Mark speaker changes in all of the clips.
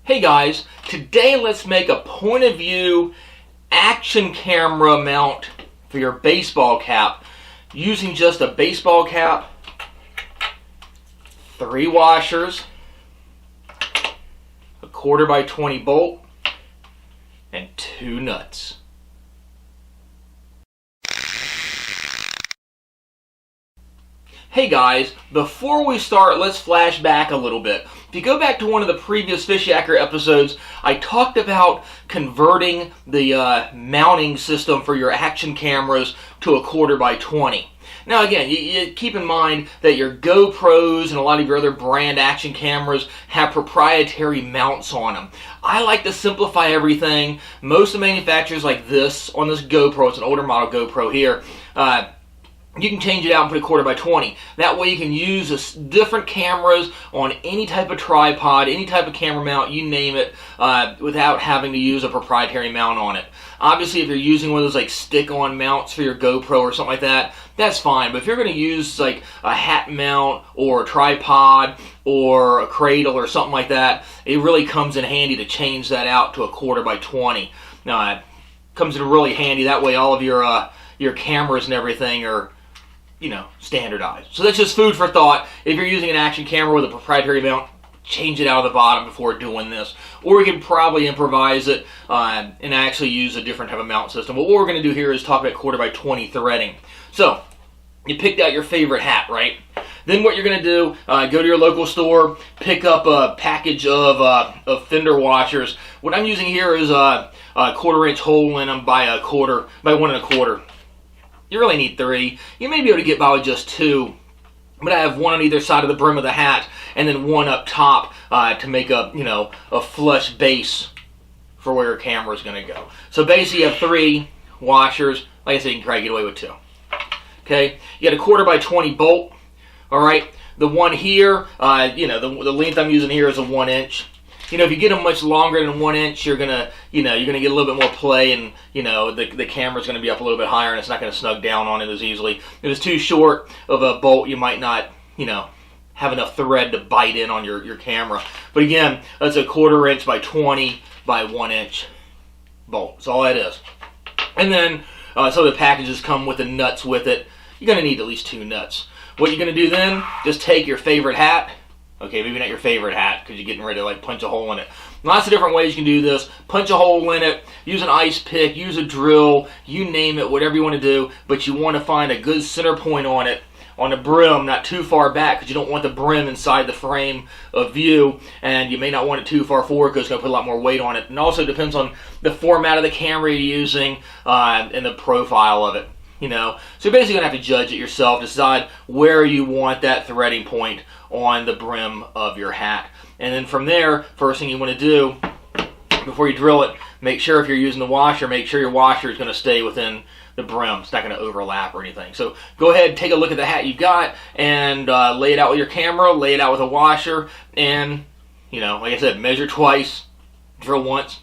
Speaker 1: Hey guys, today let's make a point of view action camera mount for your baseball cap using just a baseball cap, 3 washers, a 1/4x20 bolt, and 2 nuts. Hey guys, before we start, let's flash back a little bit. If you go back to one of the previous Fishyaker episodes, I talked about converting the mounting system for your action cameras to a 1/4x20. Now again, you keep in mind that your GoPros and a lot of your other brand action cameras have proprietary mounts on them. I like to simplify everything. Most of the manufacturers like this on this GoPro, it's an older model GoPro here, you can change it out and put a 1/4x20. That way you can use different cameras on any type of tripod, any type of camera mount, you name it, without having to use a proprietary mount on it. Obviously, if you're using one of those like stick-on mounts for your GoPro or something like that, that's fine. But if you're going to use like a hat mount or a tripod or a cradle or something like that, it really comes in handy to change that out to a 1/4x20. It comes in really handy. That way all of your cameras and everything are, you know, standardized. So that's just food for thought. If you're using an action camera with a proprietary mount, change it out of the bottom before doing this. Or we can probably improvise it and actually use a different type of mount system. But what we're going to do here is talk about 1/4x20 threading. So, you picked out your favorite hat, right? Then what you're going to do, go to your local store, pick up a package of fender washers. What I'm using here is a 1/4-inch hole in them by 1 1/4. You really need 3. You may be able to get by with just 2, but I have 1 on either side of the brim of the hat, and then 1 up top to make a, you know, a flush base for where your camera is going to go. So basically, you have 3 washers. Like I said, you can probably get away with 2. Okay, you got a 1/4x20 bolt. All right, the one here, you know, the length I'm using here is a 1 inch. You know, if you get them much longer than 1 inch, you're gonna get a little bit more play, and you know the camera's gonna be up a little bit higher, and it's not gonna snug down on it as easily. If it's too short of a bolt, you might not, you know, have enough thread to bite in on your camera. But again, that's a 1/4 inch by 20 by 1 inch bolt. That's all that is. And then some of the packages come with the nuts with it. You're gonna need at least 2 nuts. What you're gonna do then? Just take your favorite hat. Okay, maybe not your favorite hat because you're getting ready to like punch a hole in it. Lots of different ways you can do this. Punch a hole in it, use an ice pick, use a drill, you name it, whatever you want to do, but you want to find a good center point on it, on the brim, not too far back because you don't want the brim inside the frame of view, and you may not want it too far forward because it's going to put a lot more weight on it. And also depends on the format of the camera you're using and the profile of it. You know, so you're basically going to have to judge it yourself, decide where you want that threading point on the brim of your hat. And then from there, first thing you want to do before you drill it, make sure if you're using the washer, make sure your washer is going to stay within the brim. It's not going to overlap or anything. So go ahead, take a look at the hat you've got, and lay it out with your camera, lay it out with a washer, and, you know, like I said, measure twice, drill once.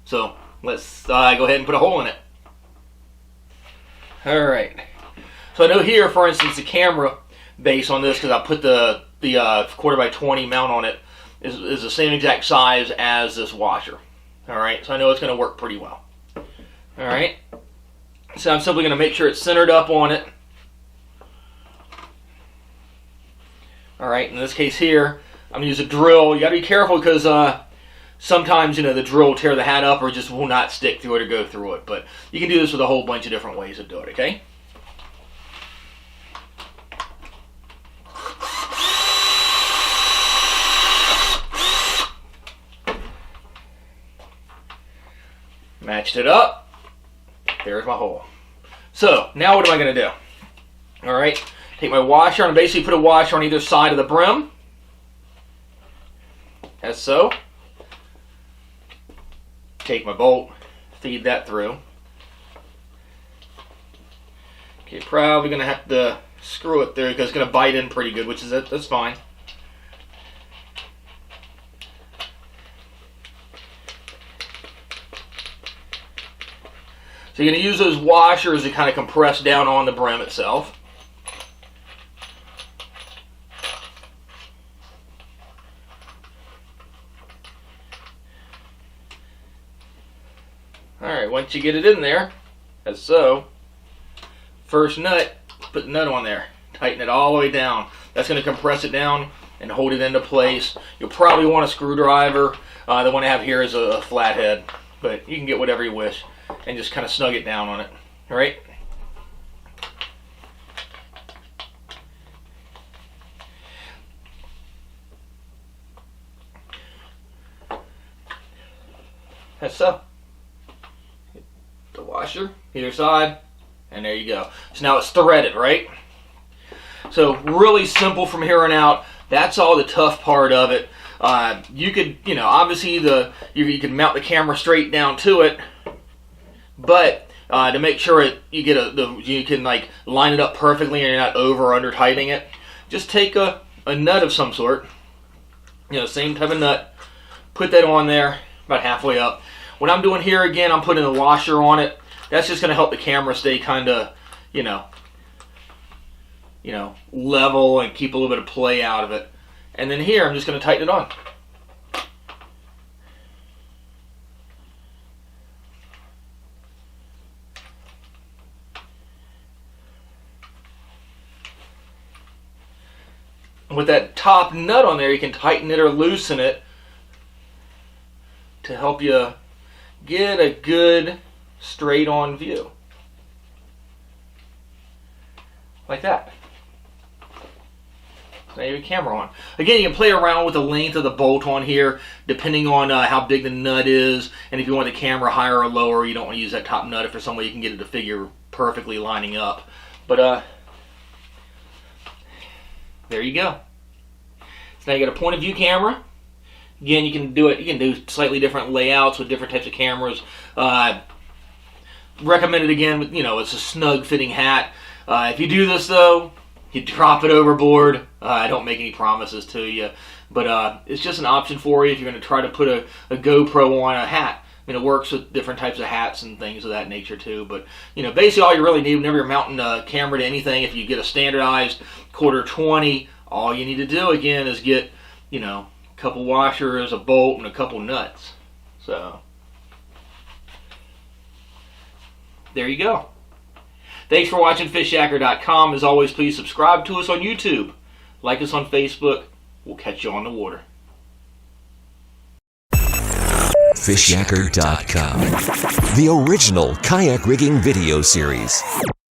Speaker 1: So let's go ahead and put a hole in it. Alright, so I know here, for instance, the camera base on this, because I put the 1/4x20 mount on it, is the same exact size as this washer. Alright, so I know it's going to work pretty well. Alright, so I'm simply going to make sure it's centered up on it. Alright, in this case here, I'm going to use a drill. You got to be careful because sometimes, you know, the drill will tear the hat up or just will not stick through it or go through it. But you can do this with a whole bunch of different ways to do it, okay? Matched it up. There's my hole. So, now what am I going to do? Alright, take my washer and basically put a washer on either side of the brim. As so. Take my bolt, feed that through. Okay, probably going to have to screw it through because it's going to bite in pretty good, which is it. That's fine. So you're going to use those washers to kind of compress down on the brim itself. Alright, once you get it in there, as so, first nut, put the nut on there. Tighten it all the way down. That's going to compress it down and hold it into place. You'll probably want a screwdriver. The one I have here is a flathead, but you can get whatever you wish and just kind of snug it down on it. Alright? That's so. The washer, either side, and there you go. So now it's threaded, right? So really simple from here on out. That's all the tough part of it. You could, obviously you can mount the camera straight down to it, but to make sure you can like line it up perfectly and you're not over or under tightening it, just take a nut of some sort, same type of nut, put that on there about halfway up. What I'm doing here again, I'm putting a washer on it. That's just going to help the camera stay kind of, level and keep a little bit of play out of it. And then here, I'm just going to tighten it on. With that top nut on there, you can tighten it or loosen it to help you get a good straight on view. Like that. Now you have your camera on. Again, you can play around with the length of the bolt on here, depending on how big the nut is, and if you want the camera higher or lower, you don't want to use that top nut. If there's some way you can get it to figure perfectly lining up. But there you go. So now you got a point of view camera. Again, you can do slightly different layouts with different types of cameras. Recommended again with, it's a snug fitting hat. If you do this though, you drop it overboard. I don't make any promises to you, but it's just an option for you if you're going to try to put a GoPro on a hat. It works with different types of hats and things of that nature too. But basically all you really need whenever you're mounting a camera to anything, if you get a standardized 1/4-20, all you need to do again is get a couple washers, a bolt, and a couple nuts. So there you go. Thanks for watching Fishyaker.com. As always, please subscribe to us on YouTube. Like us on Facebook. We'll catch you on the water.
Speaker 2: Fishyaker.com, the original kayak rigging video series.